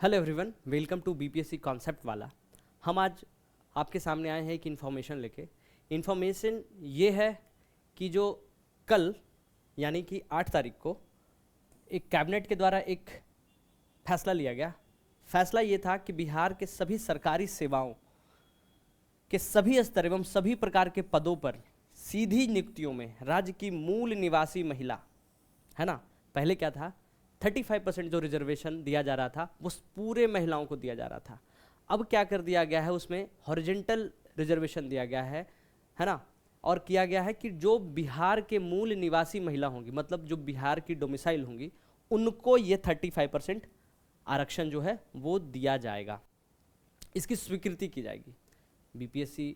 Hello everyone, welcome to BPSC concept वाला। हम आज आपके सामने आए हैं एक इन्फॉर्मेशन लेके। इन्फॉर्मेशन ये है कि जो कल यानी कि 8 तारीख को एक कैबिनेट के द्वारा एक फैसला लिया गया। फैसला ये था कि बिहार के सभी सरकारी सेवाओं के सभी स्तर एवं सभी प्रकार के पदों पर सीधी नियुक्तियों में राज्य की मूल निवासी महिला, है ना, पहले क्या था 35% जो रिजर्वेशन दिया जा रहा था वो पूरे महिलाओं को दिया जा रहा था। अब क्या कर दिया गया है, उसमें हॉरिजेंटल रिजर्वेशन दिया गया है ना, और किया गया है कि जो बिहार के मूल निवासी महिला होंगी, मतलब जो बिहार की डोमिसाइल होंगी, उनको ये 35% आरक्षण जो है वो दिया जाएगा, इसकी स्वीकृति की जाएगी। बीपीएससी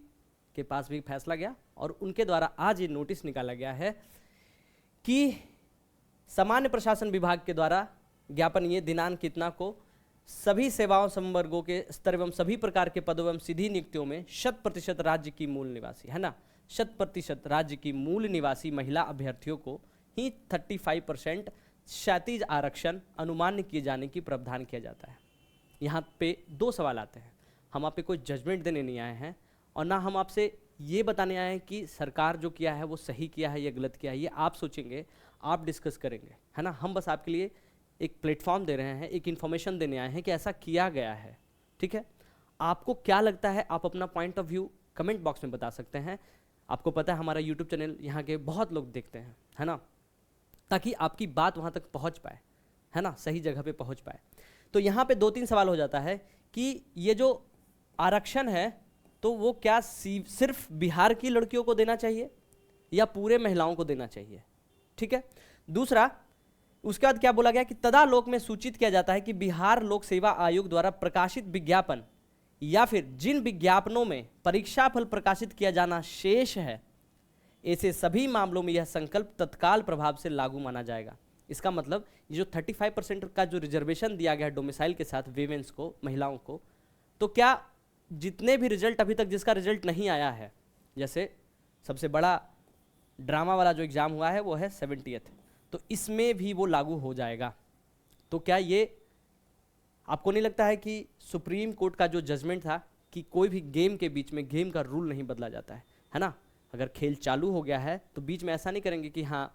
के पास भी फैसला गया और उनके द्वारा आज ये नोटिस निकाला गया है कि सामान्य प्रशासन विभाग के द्वारा ज्ञापन ये दिनांक कितना को सभी सेवाओं संवर्गों के स्तर एवं सभी प्रकार के पदों एवं सीधी नियुक्तियों में 100% राज्य की मूल निवासी, है ना, 100% राज्य की मूल निवासी महिला अभ्यर्थियों को ही 35% क्षैतिज आरक्षण अनुमान्य किए जाने की प्रावधान किया जाता है। यहाँ पे दो सवाल आते हैं। हम आप पे कोई जजमेंट देने नहीं आए हैं और ना हम आपसे ये बताने आए हैं कि सरकार जो किया है वो सही किया है या गलत किया है। ये आप सोचेंगे, आप डिस्कस करेंगे, है ना। हम बस आपके लिए एक प्लेटफॉर्म दे रहे हैं, एक इन्फॉर्मेशन देने आए हैं कि ऐसा किया गया है, ठीक है। आपको क्या लगता है, आप अपना point of view comment box में बता सकते हैं। आपको पता है हमारा यूट्यूब चैनल यहाँ के बहुत लोग देखते हैं, है ना, ताकि आपकी बात वहाँ तक पहुँच पाए, है ना, सही जगह पे पहुँच पाए। तो यहाँ पे 2-3 सवाल हो जाता है कि ये जो आरक्षण है तो वो क्या सिर्फ बिहार की लड़कियों को देना चाहिए या पूरे महिलाओं को देना चाहिए, ठीक है। दूसरा, उसके बाद क्या बोला गया कि तदालोक में सूचित किया जाता है कि बिहार लोक सेवा आयोग द्वारा प्रकाशित विज्ञापन या फिर जिन विज्ञापनों में परीक्षा फल प्रकाशित किया जाना शेष है, ऐसे सभी मामलों में यह संकल्प तत्काल प्रभाव से लागू माना जाएगा। इसका मतलब ये जो 35% का जो रिजर्वेशन दिया गया है डोमिसाइल के साथ वीमेंस को, महिलाओं को, तो क्या जितने भी रिजल्ट अभी तक जिसका रिजल्ट नहीं आया है, जैसे सबसे बड़ा ड्रामा वाला जो एग्ज़ाम हुआ है वो है 70th, तो इसमें भी वो लागू हो जाएगा। तो क्या ये आपको नहीं लगता है कि सुप्रीम कोर्ट का जो जजमेंट था कि कोई भी गेम के बीच में गेम का रूल नहीं बदला जाता है ना। अगर खेल चालू हो गया है तो बीच में ऐसा नहीं करेंगे कि हाँ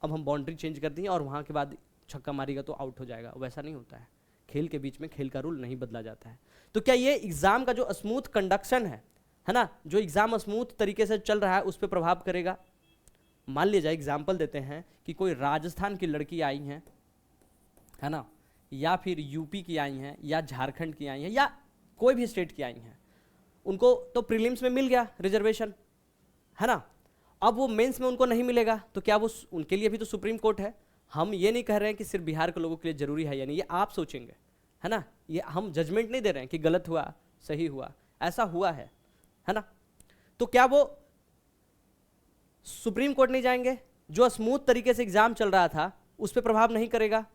अब हम बाउंड्री चेंज कर देंगे और वहाँ के बाद छक्का मारेगा तो आउट हो जाएगा, वैसा नहीं होता है। खेल के बीच में खेल का रूल नहीं बदला जाता है। तो क्या ये एग्ज़ाम का जो स्मूथ कंडक्शन है ना, जो एग्ज़ाम स्मूथ तरीके से चल रहा है उस पर प्रभाव करेगा। मान लीजिए एग्जाम्पल देते हैं कि कोई राजस्थान की लड़की आई हैं, है ना, या फिर यूपी की आई हैं या झारखंड की आई हैं या कोई भी स्टेट की आई हैं, उनको तो प्रीलिम्स में मिल गया रिजर्वेशन, है ना। अब वो मेंस में उनको नहीं मिलेगा तो क्या वो उनके लिए भी तो सुप्रीम कोर्ट है। हम ये नहीं कह रहे हैं कि सिर्फ बिहार के लोगों के लिए ज़रूरी है, यानी ये आप सोचेंगे, है ना। ये हम जजमेंट नहीं दे रहे हैं कि गलत हुआ सही हुआ, ऐसा हुआ है ना। तो क्या वो सुप्रीम कोर्ट नहीं जाएंगे? जो स्मूथ तरीके से एग्जाम चल रहा था उस पर प्रभाव नहीं करेगा,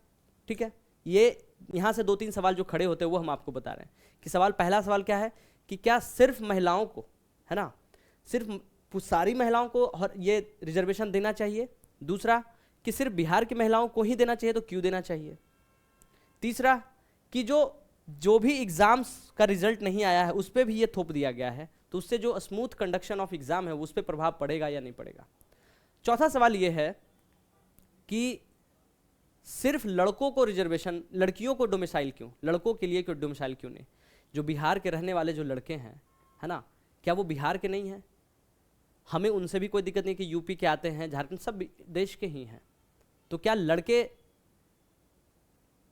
ठीक है। ये यहाँ से 2-3 सवाल जो खड़े होते हैं वो हम आपको बता रहे हैं कि पहला सवाल क्या है कि क्या सिर्फ महिलाओं को, है ना, सिर्फ सारी महिलाओं को और ये रिजर्वेशन देना चाहिए। दूसरा कि सिर्फ बिहार की महिलाओं को ही देना चाहिए तो क्यों देना चाहिए। तीसरा कि जो भी एग्जाम्स का रिजल्ट नहीं आया है उस पर भी ये थोप दिया गया है, तो उससे जो स्मूथ कंडक्शन ऑफ एग्जाम है उस पर प्रभाव पड़ेगा या नहीं पड़ेगा। चौथा सवाल ये है कि सिर्फ लड़कों को रिजर्वेशन, लड़कियों को डोमिसाइल क्यों, लड़कों के लिए क्यों डोमिसाइल क्यों नहीं। जो बिहार के रहने वाले जो लड़के हैं, है ना, क्या वो बिहार के नहीं हैं? हमें उनसे भी कोई दिक्कत नहीं कि यूपी के आते हैं, झारखंड, सब देश के ही हैं। तो क्या लड़के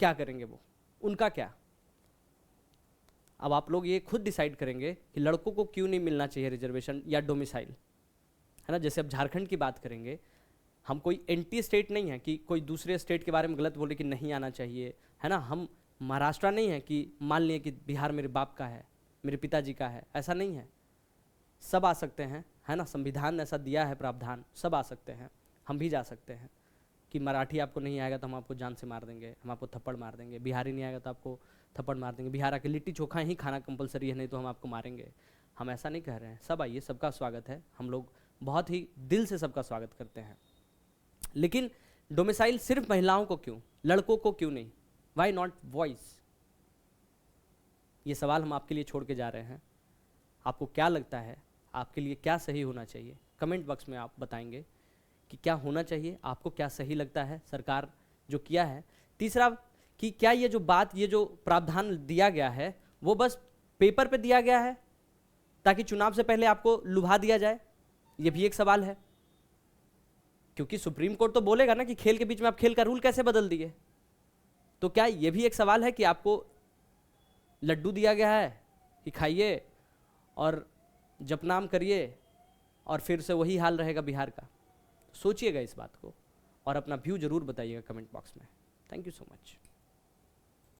क्या करेंगे, वो उनका क्या। अब आप लोग ये खुद डिसाइड करेंगे कि लड़कों को क्यों नहीं मिलना चाहिए रिजर्वेशन या डोमिसाइल, है ना। जैसे अब झारखंड की बात करेंगे, हम कोई एंटी स्टेट नहीं है कि कोई दूसरे स्टेट के बारे में गलत बोले कि नहीं आना चाहिए, है ना। हम महाराष्ट्र नहीं है कि मान लिए कि बिहार मेरे बाप का है, मेरे पिताजी का है, ऐसा नहीं है। सब आ सकते हैं, है ना, संविधान ने ऐसा दिया है प्रावधान, सब आ सकते हैं। हम भी जा सकते हैं कि मराठी आपको नहीं आएगा तो हम आपको जान से मार देंगे, हम आपको थप्पड़ मार देंगे। बिहारी नहीं आएगा तो आपको थप्पड़ मार देंगे। बिहार आके लिट्टी चोखा ही खाना कंपलसरी है, नहीं तो हम आपको मारेंगे। हम ऐसा नहीं कह रहे हैं। सब आइए, सबका स्वागत है, हम लोग बहुत ही दिल से सबका स्वागत करते हैं। लेकिन डोमिसाइल सिर्फ महिलाओं को क्यों, लड़कों को क्यों नहीं? Why not boys? ये सवाल हम आपके लिए छोड़ के जा रहे हैं। आपको क्या लगता है, आपके लिए क्या सही होना चाहिए? कमेंट बॉक्स में आप बताएंगे कि क्या होना चाहिए, आपको क्या सही लगता है सरकार जो किया है। तीसरा कि क्या ये जो बात, ये जो प्रावधान दिया गया है वो बस पेपर पे दिया गया है ताकि चुनाव से पहले आपको लुभा दिया जाए? ये भी एक सवाल है, क्योंकि सुप्रीम कोर्ट तो बोलेगा ना कि खेल के बीच में आप खेल का रूल कैसे बदल दिए। तो क्या ये भी एक सवाल है कि आपको लड्डू दिया गया है कि खाइए और जपनाम करिए और फिर से वही हाल रहेगा बिहार का? सोचिएगा इस बात को और अपना व्यू जरूर बताइएगा कमेंट बॉक्स में। Thank you so much.